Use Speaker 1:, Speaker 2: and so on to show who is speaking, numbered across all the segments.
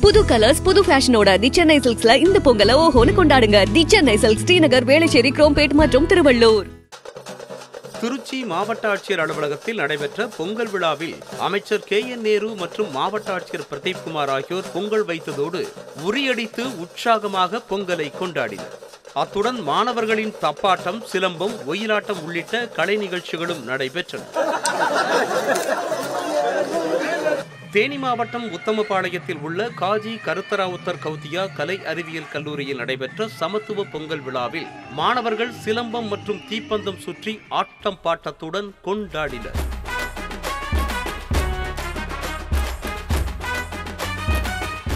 Speaker 1: புது கலர்ஸ் புது ஃபேஷனோட தி சென்னை சில்க்ஸ்ல இந்த பொங்கலை ஓஹோன்னு கொண்டாடுங்க. தி சென்னை சில்க்ஸ் ஸ்ரீநகர், வேளச்சேரி, குரோம்பேட் மற்றும் திருவள்ளூர்.
Speaker 2: திருச்சி மாவட்ட ஆட்சியர் அலுவலகத்தில் நடைபெற்ற பொங்கல் விழாவில் அமைச்சர் KN நேரு மற்றும் மாவட்ட ஆட்சியர் பிரதீப் குமார் ஆகியோர் பொங்கல் வைத்ததோடு உரியடித்து உற்சாகமாக பொங்கலை கொண்டாடினர். அத்துடன் மாணவர்களின் தப்பாட்டம், சிலம்பம், ஒயிலாட்டம் உள்ளிட்ட கலை நிகழ்ச்சிகளும் நடைபெற்றன. தேனி மாவட்டம் உத்தமபாளையத்தில் உள்ள காஜி கருத்தராவுத்தர் கௌத்தியா கலை அறிவியல் கல்லூரியில் நடைபெற்ற சமத்துவ பொங்கல் விழாவில் மாணவர்கள் சிலம்பம் மற்றும் தீப்பந்தம் சுற்றி ஆட்டம் பாட்டத்துடன் கொண்டாடினர்.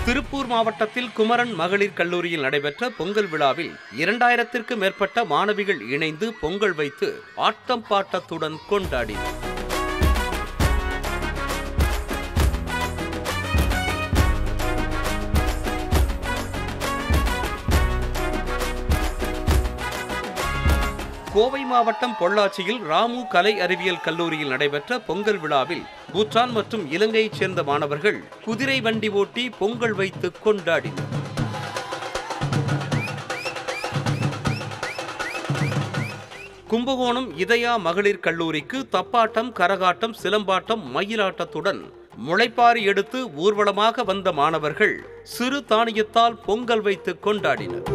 Speaker 2: திருப்பூர் மாவட்டத்தில் குமரன் மகளிர் கல்லூரியில் நடைபெற்ற பொங்கல் விழாவில் 2000த்திற்கும் மேற்பட்ட மாணவிகள் இணைந்து பொங்கல் வைத்து ஆட்டம் பாட்டத்துடன் கொண்டாடினர். கோவை மாவட்டம் பொள்ளாச்சியில் ராமு கலை அறிவியல் கல்லூரியில் நடைபெற்ற பொங்கல் விழாவில் பூட்டான் மற்றும் இலங்கையைச் சேர்ந்த மாணவர்கள் குதிரை வண்டி ஓட்டி பொங்கல் வைத்து கொண்டாடினர். கும்பகோணம் இதயா மகளிர் கல்லூரிக்கு தப்பாட்டம், கரகாட்டம், சிலம்பாட்டம், மயிலாட்டத்துடன் முளைப்பாரி எடுத்து ஊர்வலமாக வந்த மாணவர்கள் சிறு தானியத்தால் பொங்கல் வைத்து கொண்டாடினர்.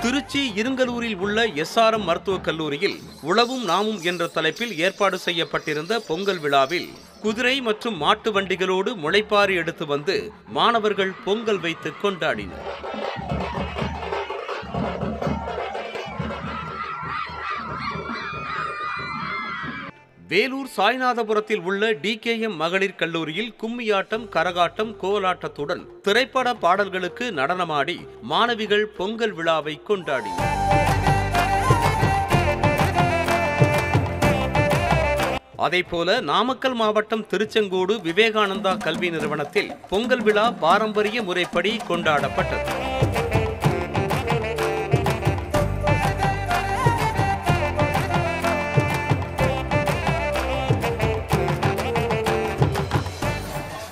Speaker 2: திருச்சி இருங்கலூரில் உள்ள SRM மருத்துவக் கல்லூரியில் உழவும் நாமும் என்ற தலைப்பில் ஏற்பாடு செய்யப்பட்டிருந்த பொங்கல் விழாவில் குதிரை மற்றும் மாட்டு வண்டிகளோடு முளைப்பாரி எடுத்து வந்து மாணவர்கள் பொங்கல் வைத்து கொண்டாடினர். வேலூர் சாய்நாதபுரத்தில் உள்ள DKM மகளிர் கல்லூரியில் கும்மியாட்டம், கரகாட்டம், கோலாட்டத்துடன் திரைப்பட பாடல்களுக்கு நடனமாடி மாணவிகள் பொங்கல் விழாவை கொண்டாடினர். அதேபோல நாமக்கல் மாவட்டம் திருச்செங்கோடு விவேகானந்தா கல்வி நிறுவனத்தில் பொங்கல் விழா பாரம்பரிய முறைப்படி கொண்டாடப்பட்டது.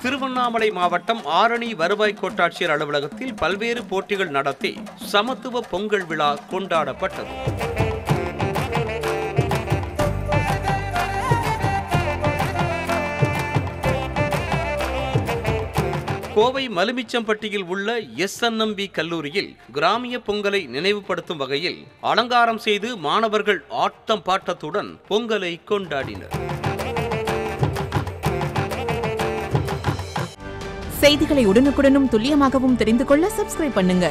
Speaker 2: திருவண்ணாமலை மாவட்டம் ஆரணி வருவாய் கோட்டாட்சியர் அலுவலகத்தில் பல்வேறு போட்டிகள் நடத்தி சமத்துவ பொங்கல் விழா கொண்டாடப்பட்டது. கோவை மலுமிச்சம்பட்டியில் உள்ள SNMB கல்லூரியில் கிராமிய பொங்கலை நினைவுபடுத்தும் வகையில் அலங்காரம் செய்து மாணவர்கள் ஆட்டம் பாட்டத்துடன் பொங்கலை கொண்டாடினர்.
Speaker 3: செய்திகளை உடனுக்குடனும் துல்லியமாகவும் தெரிந்து கொள்ள சப்ஸ்கிரைப் பண்ணுங்க.